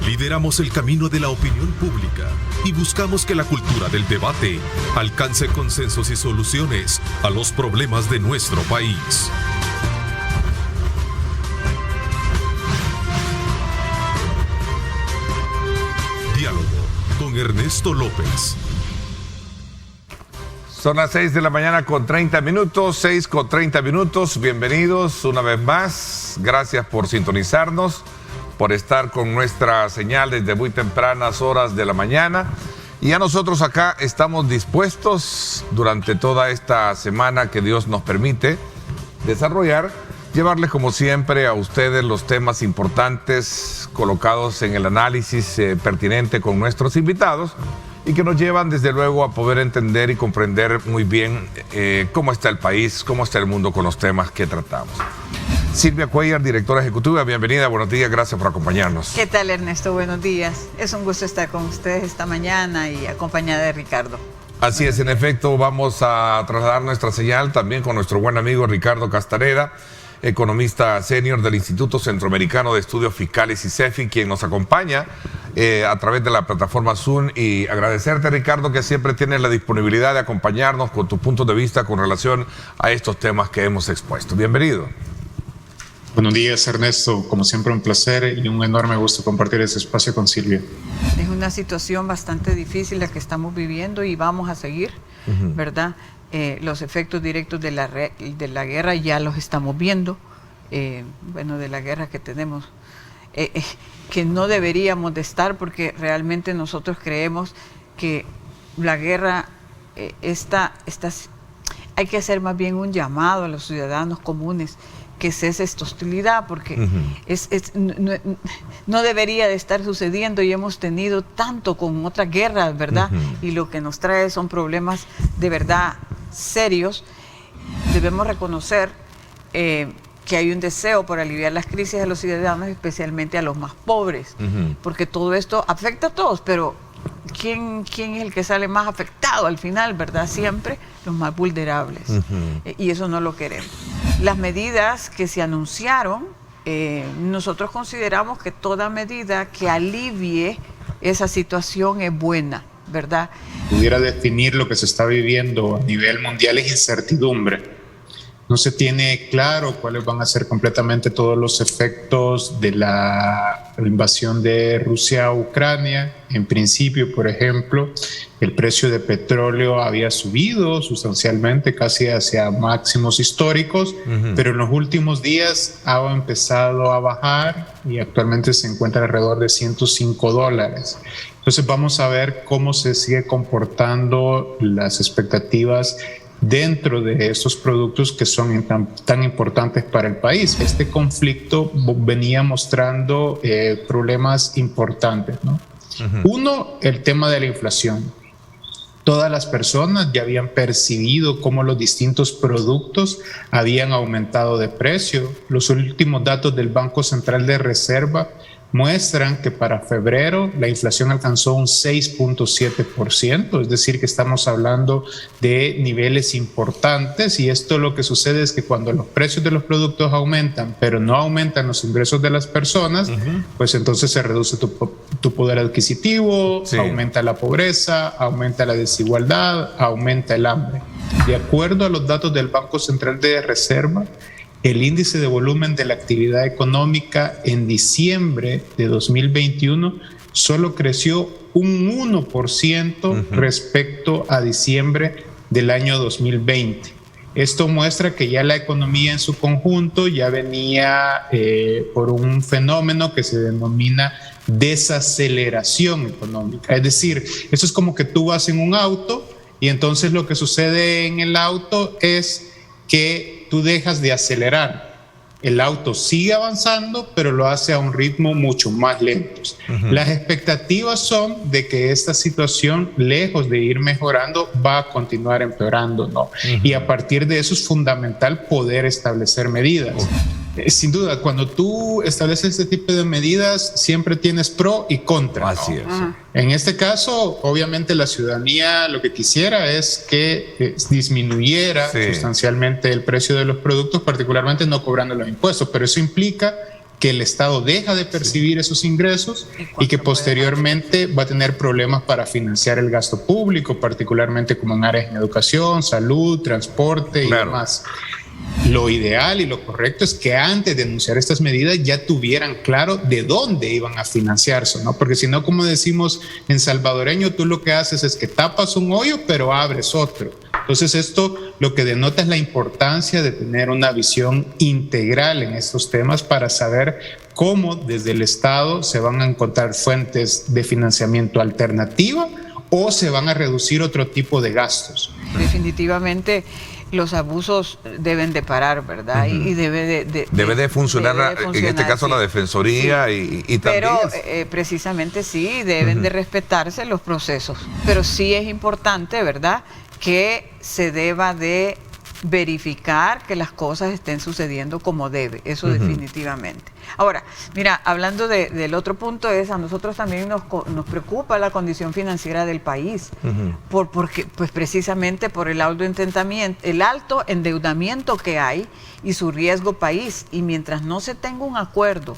Lideramos el camino de la opinión pública y buscamos que la cultura del debate alcance consensos y soluciones a los problemas de nuestro país. Diálogo con Ernesto López. Son las 6 de la mañana con 30 minutos, 6 con 30 minutos. Bienvenidos una vez más. Gracias por sintonizarnos, por estar con nuestra señal desde muy tempranas horas de la mañana. Y a nosotros acá estamos dispuestos durante toda esta semana que Dios nos permite desarrollar, llevarles como siempre a ustedes los temas importantes colocados en el análisis pertinente con nuestros invitados y que nos llevan desde luego a poder entender y comprender muy bien cómo está el país, cómo está el mundo con los temas que tratamos. Silvia Cuellar, directora ejecutiva, bienvenida, buenos días, gracias por acompañarnos. ¿Qué tal, Ernesto? Buenos días. Es un gusto estar con ustedes esta mañana y acompañada de Ricardo. Así es, en efecto, vamos a trasladar nuestra señal también con nuestro buen amigo Ricardo Castareda, economista senior del Instituto Centroamericano de Estudios Fiscales ICEFI, quien nos acompaña a través de la plataforma Zoom. Y agradecerte, Ricardo, que siempre tienes la disponibilidad de acompañarnos con tus puntos de vista con relación a estos temas que hemos expuesto. Bienvenido. Buenos días, Ernesto. Como siempre, un placer y un enorme gusto compartir este espacio con Silvia. Es una situación bastante difícil la que estamos viviendo y vamos a seguir, ¿verdad? Los efectos directos de la guerra ya los estamos viendo, de la guerra que tenemos, que no deberíamos de estar, porque realmente nosotros creemos que la guerra hay que hacer más bien un llamado a los ciudadanos comunes que cese esta hostilidad, porque no debería de estar sucediendo y hemos tenido tanto con otras guerras, ¿verdad? Y lo que nos trae son problemas de verdad serios. Debemos reconocer que hay un deseo por aliviar las crisis a los ciudadanos, especialmente a los más pobres, porque todo esto afecta a todos, pero ¿quién es el que sale más afectado al final, verdad? Siempre los más vulnerables, y eso no lo queremos. Las medidas que se anunciaron, nosotros consideramos que toda medida que alivie esa situación es buena, ¿verdad? Pudiera definir lo que se está viviendo a nivel mundial es incertidumbre. No se tiene claro cuáles van a ser completamente todos los efectos de la invasión de Rusia a Ucrania. En principio, por ejemplo, el precio de petróleo había subido sustancialmente, casi hacia máximos históricos, pero en los últimos días ha empezado a bajar y actualmente se encuentra alrededor de $105. Entonces vamos a ver cómo se sigue comportando las expectativas dentro de estos productos que son tan importantes para el país. Este conflicto venía mostrando problemas importantes, ¿no? Uno, el tema de la inflación. Todas las personas ya habían percibido cómo los distintos productos habían aumentado de precio. Los últimos datos del Banco Central de Reserva muestran que para febrero la inflación alcanzó un 6.7%, es decir, que estamos hablando de niveles importantes, y esto lo que sucede es que cuando los precios de los productos aumentan, pero no aumentan los ingresos de las personas, pues entonces se reduce tu poder adquisitivo, aumenta la pobreza, aumenta la desigualdad, aumenta el hambre. De acuerdo a los datos del Banco Central de Reserva, el índice de volumen de la actividad económica en diciembre de 2021 solo creció un 1% respecto a diciembre del año 2020. Esto muestra que ya la economía en su conjunto ya venía por un fenómeno que se denomina desaceleración económica. Es decir, eso es como que tú vas en un auto y entonces lo que sucede en el auto es que tú dejas de acelerar. El auto sigue avanzando, pero lo hace a un ritmo mucho más lento. Las expectativas son de que esta situación, lejos de ir mejorando, va a continuar empeorando, ¿no? Y a partir de eso es fundamental poder establecer medidas. Sin duda, cuando tú estableces este tipo de medidas, siempre tienes pro y contra, ¿no? Así es. En este caso, obviamente la ciudadanía lo que quisiera es que disminuyera sustancialmente el precio de los productos, particularmente no cobrando los impuestos, pero eso implica que el Estado deja de percibir esos ingresos y que posteriormente va a tener problemas para financiar el gasto público, particularmente como en áreas de educación, salud, transporte y demás. Lo ideal y lo correcto es que antes de anunciar estas medidas ya tuvieran claro de dónde iban a financiarse, ¿no? Porque si no, como decimos en salvadoreño, tú lo que haces es que tapas un hoyo pero abres otro. Entonces esto lo que denota es la importancia de tener una visión integral en estos temas para saber cómo desde el Estado se van a encontrar fuentes de financiamiento alternativa o se van a reducir otro tipo de gastos. Definitivamente los abusos deben de parar, ¿verdad? Y debe de funcionar, en este caso, sí, la Defensoría, sí. y también... Pero precisamente sí, deben de respetarse los procesos. Pero sí es importante, ¿verdad?, que se deba de verificar que las cosas estén sucediendo como debe, eso definitivamente. Ahora, mira, hablando del otro punto es, a nosotros también nos preocupa la condición financiera del país, porque pues precisamente por el alto endeudamiento que hay y su riesgo país, y mientras no se tenga un acuerdo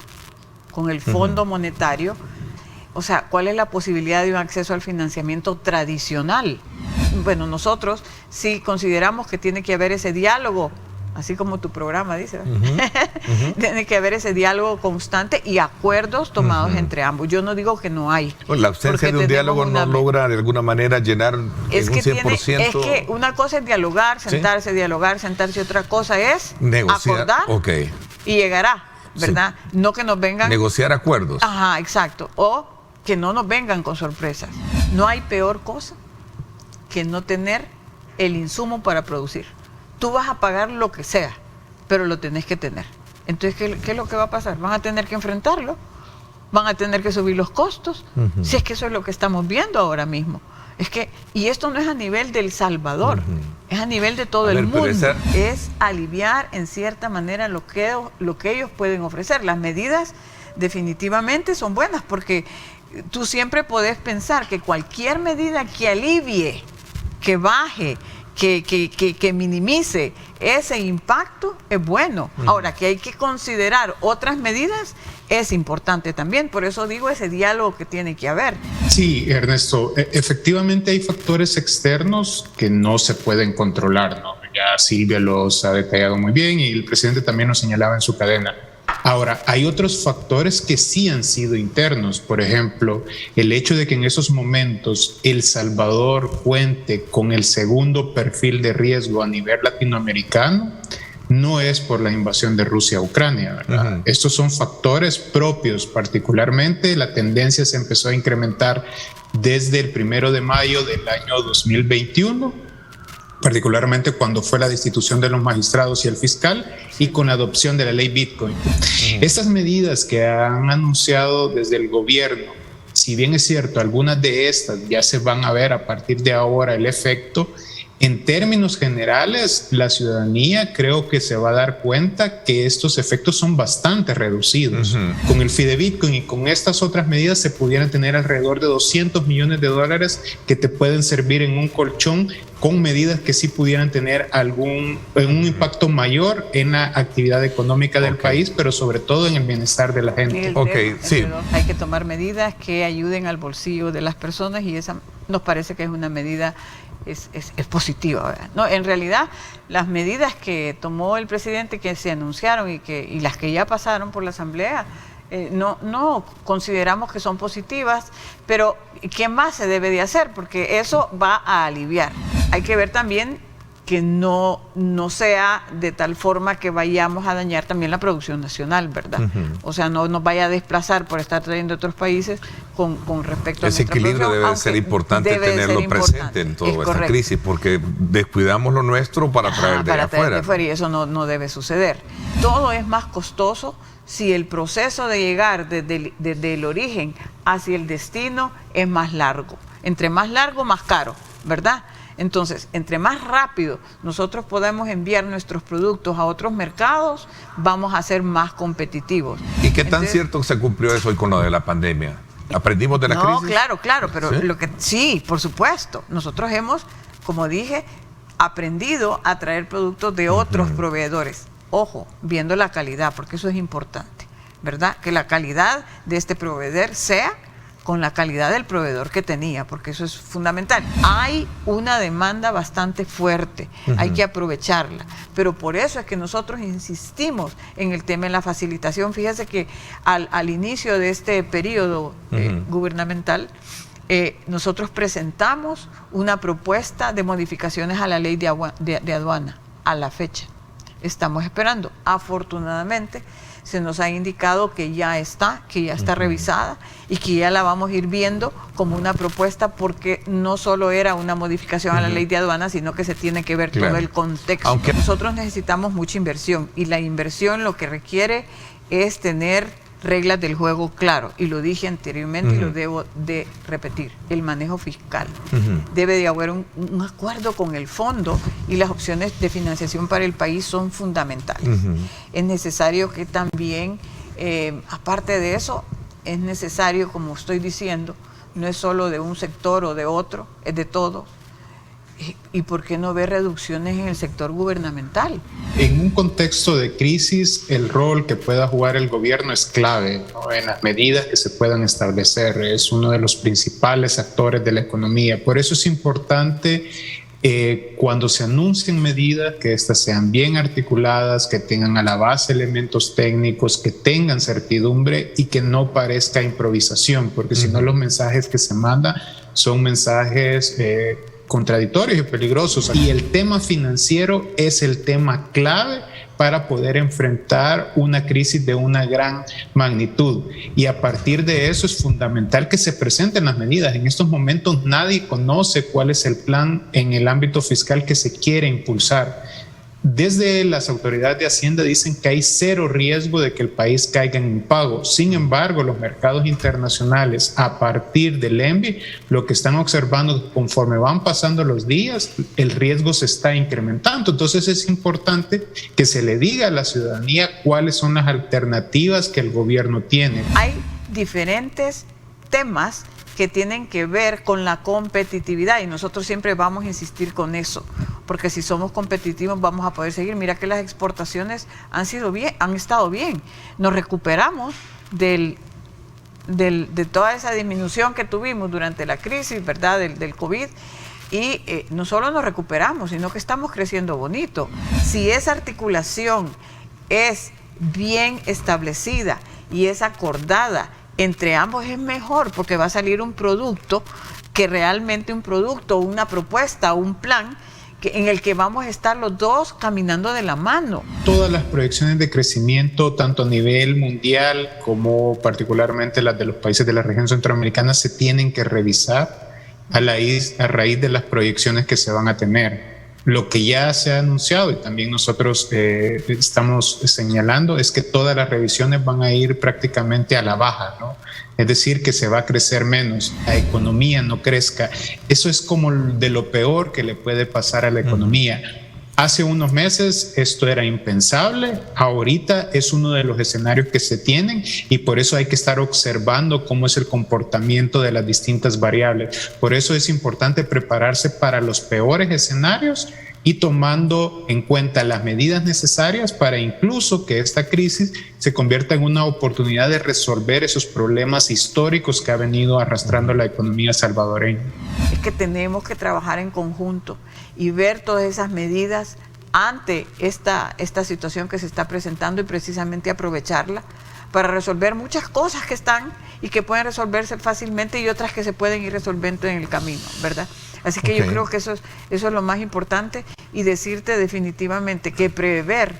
con el Fondo Monetario, o sea, ¿cuál es la posibilidad de un acceso al financiamiento tradicional? Bueno, nosotros sí consideramos que tiene que haber ese diálogo, así como tu programa dice, tiene que haber ese diálogo constante y acuerdos tomados entre ambos. Yo no digo que no hay. Pues la ausencia de un diálogo no logra de alguna manera llenar es en un 100%. Es que una cosa es dialogar, sentarse, ¿sí?, dialogar, sentarse, otra cosa es negociar, acordar y llegará, ¿verdad? Sí. No que nos vengan... negociar acuerdos. Ajá, exacto. O que no nos vengan con sorpresas. No hay peor cosa que no tener el insumo para producir. Tú vas a pagar lo que sea, pero lo tenés que tener. Entonces, ¿qué es lo que va a pasar? Van a tener que enfrentarlo, van a tener que subir los costos, si es que eso es lo que estamos viendo ahora mismo. Es que, y esto no es a nivel del Salvador, es a nivel de todo el mundo. Es aliviar en cierta manera lo que ellos pueden ofrecer. Las medidas definitivamente son buenas, porque tú siempre podés pensar que cualquier medida que alivie, que baje, que minimice ese impacto es bueno. Ahora, que hay que considerar otras medidas es importante también. Por eso digo ese diálogo que tiene que haber. Sí, Ernesto, efectivamente hay factores externos que no se pueden controlar, ¿no? Ya Silvia los ha detallado muy bien y el presidente también nos señalaba en su cadena. Ahora, hay otros factores que sí han sido internos. Por ejemplo, el hecho de que en esos momentos El Salvador cuente con el segundo perfil de riesgo a nivel latinoamericano no es por la invasión de Rusia a Ucrania, ¿verdad? Estos son factores propios. Particularmente, la tendencia se empezó a incrementar desde el 1 de mayo del año 2021, particularmente cuando fue la destitución de los magistrados y el fiscal y con la adopción de la ley Bitcoin. Estas medidas que han anunciado desde el gobierno, si bien es cierto, algunas de estas ya se van a ver a partir de ahora el efecto, en términos generales, la ciudadanía creo que se va a dar cuenta que estos efectos son bastante reducidos. Con el Fidebitcoin y con estas otras medidas se pudieran tener alrededor de $200 millones que te pueden servir en un colchón, con medidas que sí pudieran tener un impacto mayor en la actividad económica del país, pero sobre todo en el bienestar de la gente. Sí. Hay que tomar medidas que ayuden al bolsillo de las personas y esa nos parece que es una medida es positiva, ¿verdad? No, en realidad, las medidas que tomó el presidente, que se anunciaron y las que ya pasaron por la Asamblea, no consideramos que son positivas, pero ¿qué más se debe de hacer? Porque eso va a aliviar. Hay que ver también que no sea de tal forma que vayamos a dañar también la producción nacional, ¿verdad? O sea, no nos vaya a desplazar por estar trayendo otros países con respecto a ese equilibrio debe ser importante tenerlo presente en toda esta crisis, porque descuidamos lo nuestro para traer de afuera. Y eso no debe suceder. Todo es más costoso si el proceso de llegar desde el origen hacia el destino es más largo. Entre más largo, más caro, ¿verdad? Entonces, entre más rápido nosotros podamos enviar nuestros productos a otros mercados, vamos a ser más competitivos. ¿Y qué tan cierto se cumplió eso hoy con lo de la pandemia? ¿Aprendimos de la crisis? No, claro, pero sí, por supuesto. Nosotros hemos, como dije, aprendido a traer productos de otros proveedores. Ojo, viendo la calidad, porque eso es importante. ¿verdad? Que la calidad de este proveedor sea con la calidad del proveedor que tenía, porque eso es fundamental. Hay una demanda bastante fuerte, hay que aprovecharla, pero por eso es que nosotros insistimos en el tema de la facilitación. Fíjese que al inicio de este periodo gubernamental, nosotros presentamos una propuesta de modificaciones a la ley de aduana. A la fecha estamos esperando. Afortunadamente se nos ha indicado que ya está revisada y que ya la vamos a ir viendo como una propuesta, porque no solo era una modificación a la ley de aduanas, sino que se tiene que ver todo el contexto. Aunque nosotros necesitamos mucha inversión, y la inversión lo que requiere es tener reglas del juego claro, y lo dije anteriormente y lo debo de repetir: el manejo fiscal. Debe de haber un acuerdo con el fondo, y las opciones de financiación para el país son fundamentales. Es necesario que también, aparte de eso, es necesario, como estoy diciendo, no es solo de un sector o de otro, es de todo. ¿Y por qué no ver reducciones en el sector gubernamental? En un contexto de crisis, el rol que pueda jugar el gobierno es clave, ¿no? En las medidas que se puedan establecer. Es uno de los principales actores de la economía. Por eso es importante, cuando se anuncien medidas, que éstas sean bien articuladas, que tengan a la base elementos técnicos, que tengan certidumbre y que no parezca improvisación, porque si no, los mensajes que se mandan son mensajes contradictorios y peligrosos. Y el tema financiero es el tema clave para poder enfrentar una crisis de una gran magnitud. Y a partir de eso es fundamental que se presenten las medidas. En estos momentos nadie conoce cuál es el plan en el ámbito fiscal que se quiere impulsar. Desde las autoridades de Hacienda dicen que hay cero riesgo de que el país caiga en impago. Sin embargo, los mercados internacionales, a partir del ENVI, lo que están observando, conforme van pasando los días, el riesgo se está incrementando. Entonces es importante que se le diga a la ciudadanía cuáles son las alternativas que el gobierno tiene. Hay diferentes temas que tienen que ver con la competitividad, y nosotros siempre vamos a insistir con eso, porque si somos competitivos vamos a poder seguir. Mira que las exportaciones han estado bien. Nos recuperamos de toda esa disminución que tuvimos durante la crisis, ¿verdad?, del COVID, y no solo nos recuperamos, sino que estamos creciendo bonito. Si esa articulación es bien establecida y es acordada entre ambos, es mejor, porque va a salir un producto que realmente una propuesta, un plan en el que vamos a estar los dos caminando de la mano. Todas las proyecciones de crecimiento, tanto a nivel mundial como particularmente las de los países de la región centroamericana, se tienen que revisar a raíz de las proyecciones que se van a tener. Lo que ya se ha anunciado y también nosotros estamos señalando es que todas las revisiones van a ir prácticamente a la baja, ¿no? Es decir, que se va a crecer menos, la economía no crezca. Eso es como de lo peor que le puede pasar a la economía. Hace unos meses esto era impensable, ahorita es uno de los escenarios que se tienen, y por eso hay que estar observando cómo es el comportamiento de las distintas variables. Por eso es importante prepararse para los peores escenarios y tomando en cuenta las medidas necesarias para incluso que esta crisis se convierta en una oportunidad de resolver esos problemas históricos que ha venido arrastrando la economía salvadoreña. Es que tenemos que trabajar en conjunto y ver todas esas medidas ante esta situación que se está presentando, y precisamente aprovecharla para resolver muchas cosas que están y que pueden resolverse fácilmente, y otras que se pueden ir resolviendo en el camino, ¿verdad? Así que yo creo que eso es lo más importante, y decirte definitivamente que prever,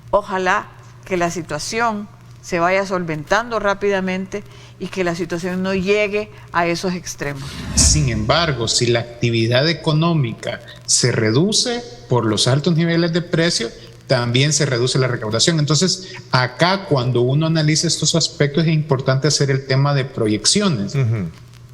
ojalá que la situación se vaya solventando rápidamente y que la situación no llegue a esos extremos. Sin embargo, si la actividad económica se reduce por los altos niveles de precio, también se reduce la recaudación. Entonces, acá cuando uno analiza estos aspectos es importante hacer el tema de proyecciones.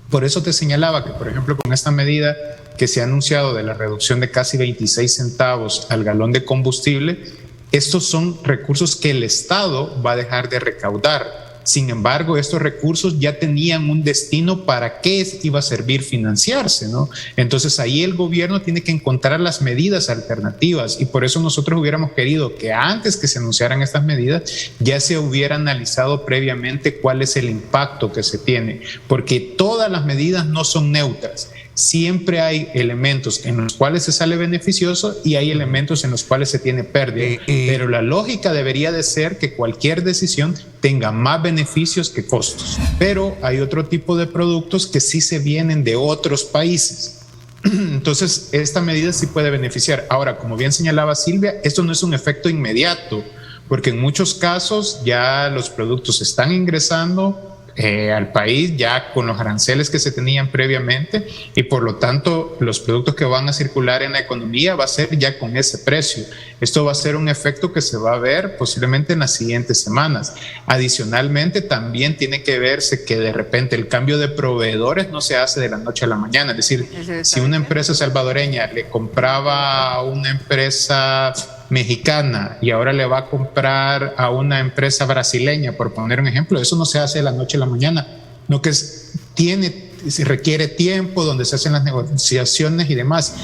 Por eso te señalaba que, por ejemplo, con esta medida que se ha anunciado de la reducción de casi 26 centavos al galón de combustible, estos son recursos que el Estado va a dejar de recaudar. Sin embargo, estos recursos ya tenían un destino para qué iba a servir financiarse, ¿no? Entonces ahí el gobierno tiene que encontrar las medidas alternativas, y por eso nosotros hubiéramos querido que antes que se anunciaran estas medidas ya se hubiera analizado previamente cuál es el impacto que se tiene, porque todas las medidas no son neutras. Siempre hay elementos en los cuales se sale beneficioso y hay elementos en los cuales se tiene pérdida. Pero la lógica debería de ser que cualquier decisión tenga más beneficios que costos. Pero hay otro tipo de productos que sí se vienen de otros países. Entonces, esta medida sí puede beneficiar. Ahora, como bien señalaba Silvia, esto no es un efecto inmediato, porque en muchos casos ya los productos están ingresando al país ya con los aranceles que se tenían previamente, y por lo tanto los productos que van a circular en la economía va a ser ya con ese precio. Esto va a ser un efecto que se va a ver posiblemente en las siguientes semanas. Adicionalmente, también tiene que verse que de repente el cambio de proveedores no se hace de la noche a la mañana. Es decir, si una empresa salvadoreña le compraba a una empresa mexicana y ahora le va a comprar a una empresa brasileña, por poner un ejemplo, eso no se hace de la noche a la mañana, no, que se requiere tiempo, donde se hacen las negociaciones y demás.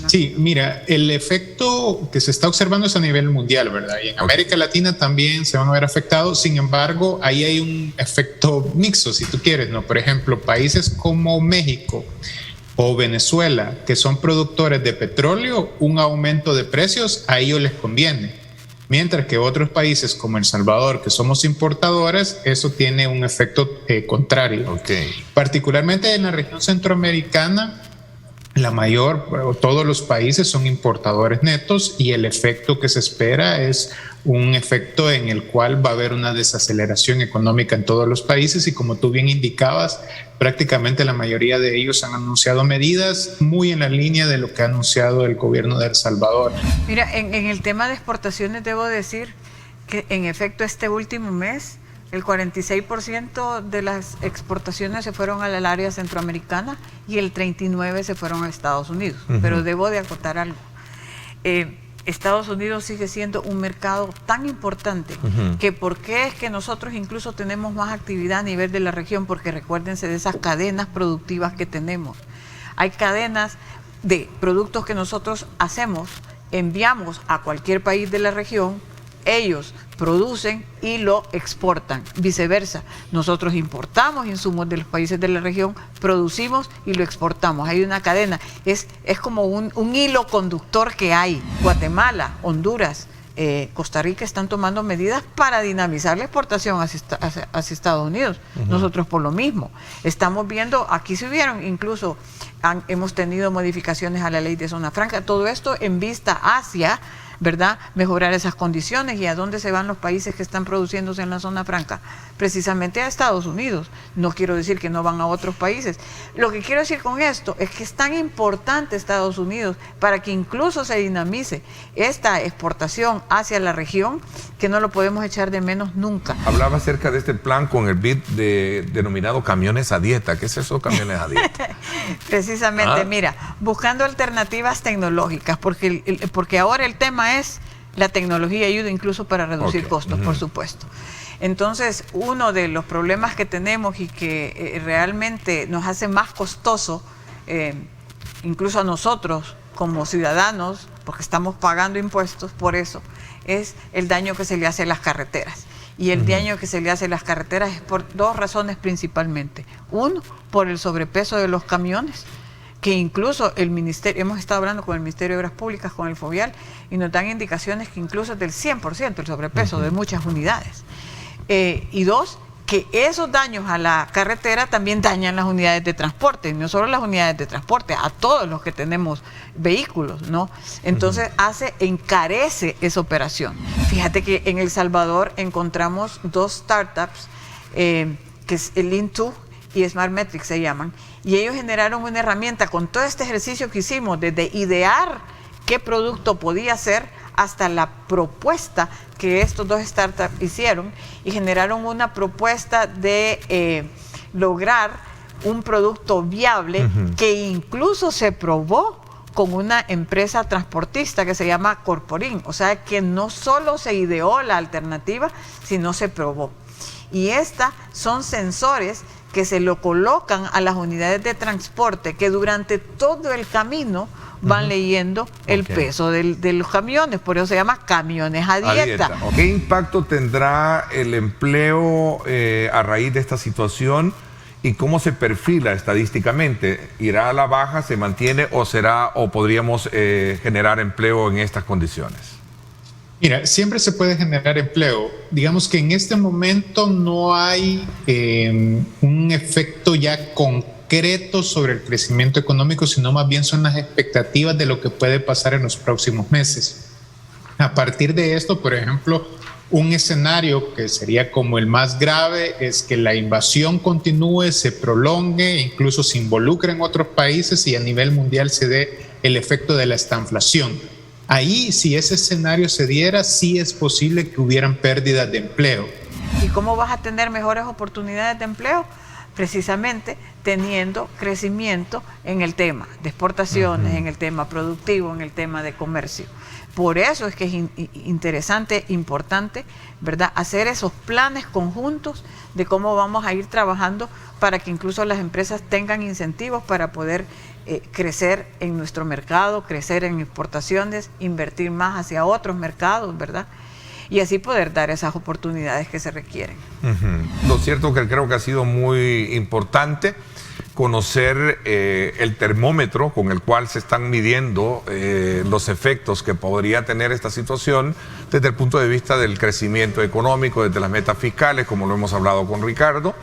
Sí, mira, el efecto que se está observando es a nivel mundial, ¿verdad? Y en América Latina también se van a ver afectados. Sin embargo, ahí hay un efecto mixto, si tú quieres, ¿no? Por ejemplo, países como México o Venezuela, que son productores de petróleo, un aumento de precios a ellos les conviene. Mientras que otros países como El Salvador, que somos importadores, eso tiene un efecto contrario. Particularmente en la región centroamericana, todos los países son importadores netos, y el efecto que se espera es un efecto en el cual va a haber una desaceleración económica en todos los países, y como tú bien indicabas, prácticamente la mayoría de ellos han anunciado medidas muy en la línea de lo que ha anunciado el gobierno de El Salvador. Mira, en el tema de exportaciones debo decir que en efecto este último mes el 46% de las exportaciones se fueron al área centroamericana y el 39% se fueron a Estados Unidos. Pero debo de acotar algo. Estados Unidos sigue siendo un mercado tan importante que por qué es que nosotros incluso tenemos más actividad a nivel de la región, porque recuérdense de esas cadenas productivas que tenemos. Hay cadenas de productos que nosotros hacemos, enviamos a cualquier país de la región, ellos producen y lo exportan, viceversa. Nosotros importamos insumos de los países de la región, producimos y lo exportamos. Hay una cadena, es como un hilo conductor que hay. Guatemala, Honduras, Costa Rica están tomando medidas para dinamizar la exportación hacia Estados Unidos. Nosotros por lo mismo. Estamos viendo, aquí se hubieron incluso, hemos tenido modificaciones a la ley de zona franca, todo esto en vista hacia, ¿verdad?, mejorar esas condiciones. ¿Y a dónde se van los países que están produciéndose en la zona franca? Precisamente a Estados Unidos. No quiero decir que no van a otros países. Lo que quiero decir con esto es que es tan importante Estados Unidos para que incluso se dinamice esta exportación hacia la región, que no lo podemos echar de menos nunca. Hablaba acerca de este plan con el BID denominado camiones a dieta. ¿Qué es eso, camiones a dieta? Precisamente, mira, buscando alternativas tecnológicas, porque ahora el tema es la tecnología ayuda incluso para reducir costos, por supuesto. Entonces, uno de los problemas que tenemos y que realmente nos hace más costoso, incluso a nosotros como ciudadanos, porque estamos pagando impuestos por eso, es el daño que se le hace a las carreteras. Y el daño que se le hace a las carreteras es por dos razones principalmente. Uno, por el sobrepeso de los camiones, que incluso el ministerio, hemos estado hablando con el Ministerio de Obras Públicas, con el FOVIAL, y nos dan indicaciones que incluso es del 100% el sobrepeso de muchas unidades. Y dos, que esos daños a la carretera también dañan las unidades de transporte, y no solo las unidades de transporte, a todos los que tenemos vehículos, ¿no? Entonces encarece esa operación. Fíjate que en El Salvador encontramos dos startups, que es el Lean2 y Smart Metrics se llaman, y ellos generaron una herramienta con todo este ejercicio que hicimos, desde idear qué producto podía ser hasta la propuesta que estos dos startups hicieron, y generaron una propuesta de lograr un producto viable que incluso se probó con una empresa transportista que se llama Corporín. O sea que no solo se ideó la alternativa, sino se probó. Y estas son sensores que se lo colocan a las unidades de transporte, que durante todo el camino van leyendo el peso de los camiones, por eso se llama camiones a dieta. ¿Qué impacto tendrá el empleo a raíz de esta situación y cómo se perfila estadísticamente? ¿Irá a la baja, se mantiene o podríamos generar empleo en estas condiciones? Mira, siempre se puede generar empleo. Digamos que en este momento no hay un efecto ya concreto sobre el crecimiento económico, sino más bien son las expectativas de lo que puede pasar en los próximos meses. A partir de esto, por ejemplo, un escenario que sería como el más grave es que la invasión continúe, se prolongue, incluso se involucre en otros países y a nivel mundial se dé el efecto de la estanflación. Ahí, si ese escenario se diera, sí es posible que hubieran pérdidas de empleo. ¿Y cómo vas a tener mejores oportunidades de empleo? Precisamente teniendo crecimiento en el tema de exportaciones, en el tema productivo, en el tema de comercio. Por eso es que es interesante, importante, ¿verdad?, hacer esos planes conjuntos de cómo vamos a ir trabajando para que incluso las empresas tengan incentivos para poder crecer en nuestro mercado, crecer en exportaciones, invertir más hacia otros mercados, ¿verdad? Y así poder dar esas oportunidades que se requieren. Lo cierto que creo que ha sido muy importante conocer el termómetro con el cual se están midiendo los efectos que podría tener esta situación desde el punto de vista del crecimiento económico, desde las metas fiscales, como lo hemos hablado con Ricardo,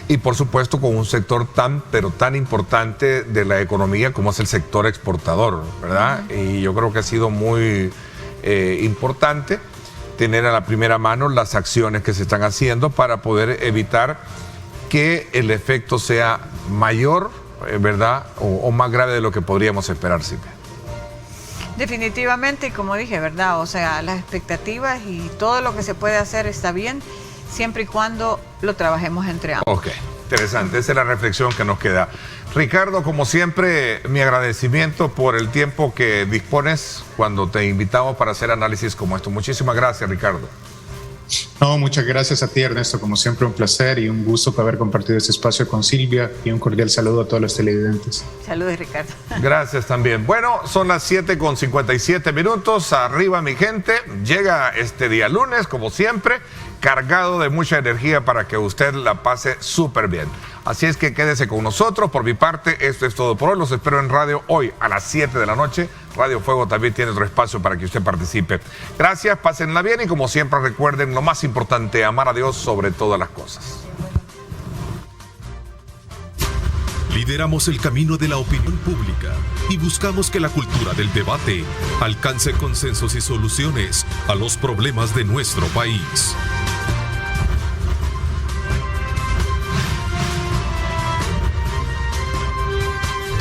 y por supuesto con un sector pero tan importante de la economía como es el sector exportador, ¿verdad? Y yo creo que ha sido muy importante tener a la primera mano las acciones que se están haciendo para poder evitar que el efecto sea mayor, ¿verdad? O más grave de lo que podríamos esperar, Silvia. Definitivamente, y como dije, ¿verdad? O sea, las expectativas y todo lo que se puede hacer está bien, siempre y cuando lo trabajemos entre ambos. Ok, interesante. Esa es la reflexión que nos queda. Ricardo, como siempre, mi agradecimiento por el tiempo que dispones cuando te invitamos para hacer análisis como esto. Muchísimas gracias, Ricardo. No, muchas gracias a ti, Ernesto. Como siempre, un placer y un gusto haber compartido este espacio con Silvia, y un cordial saludo a todos los televidentes. Saludos, Ricardo. Gracias también. Bueno, son las 7:57. Arriba, mi gente. Llega este día lunes, como siempre, cargado de mucha energía para que usted la pase súper bien. Así es que quédese con nosotros. Por mi parte, esto es todo por hoy. Los espero en radio hoy a las 7 de la noche. Radio Fuego también tiene otro espacio para que usted participe. Gracias, pásenla bien y como siempre recuerden lo más importante, amar a Dios sobre todas las cosas. Lideramos el camino de la opinión pública y buscamos que la cultura del debate alcance consensos y soluciones a los problemas de nuestro país.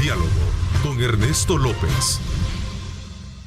Diálogo con Ernesto López.